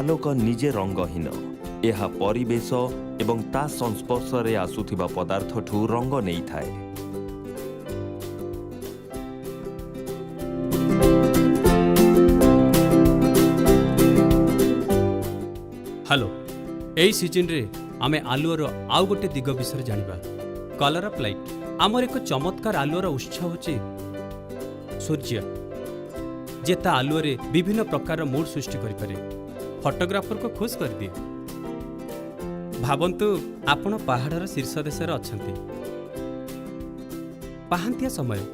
आलोक निजे रंगहीन यह परिवेश एवं ता संस्पर्श रे आसुथिबा पदार्थठू रंग नहीं थाए। हेलो एई सीजन रे आमे आलुओर आउ गोटे दिग विषय जानिबा कलर ऑफ लाइट। आमर एक चमत्कार आलुओर उत्सव होची सूर्य जेता आलुओरे विभिन्न प्रकार मूड सृष्टि करि पारे, फोटोग्राफर को खुश कर दिए। भावंतु आपण पहाड़र शीर्ष देश अछंती, पाहांतिया समय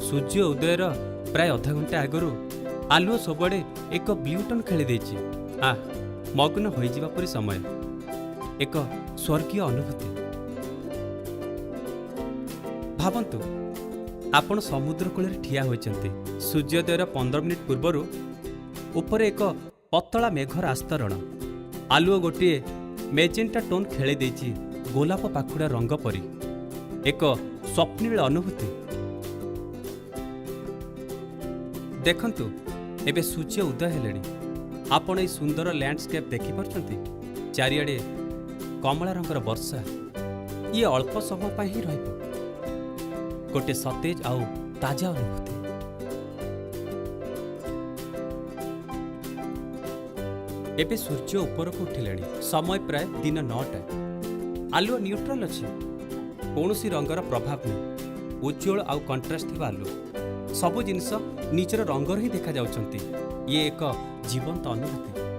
सूर्य उदयर प्राय अधा घंटा आगरू आलुओ सबुआड़े एक ब्लूटन खेली देछि। मग्न हो जावा परी समय एक स्वर्गीय अनुभूति। भावंतु आपण समुद्र कूल ठिया होइचंती, सूर्योदयर 15 मिनिट पूर्वर ऊपर एक पतला मेघर आस्तरण, आलुओ गोटे मेजेंटा टोन खेली देछि गोलाप पाखुड़ा रंग परी, एक स्वप्निल अनुभूति। देखंतु एबे सूर्य उदय हेलेनी, आपण ए सुंदर लैंडस्केप देखि पारछंती। चारिआडे कमला रंगर वर्षा, ये अल्प समय पाई ही रहइबो, गोटे सतेज आउ ताजा अनुभूति। एबे सूर्य ऊपर को उठिलाणी, समय प्राय दिन 9टा। आलुओ न्यूट्रल अछि, कौनसी रंगर प्रभाव नहीं, उज्जवल आउ कंट्रास्ट थिबा आलुओ। सबु जिनस निजर रंगर ही देखा जाउछंती। ये एक जीवंत अनुभूति।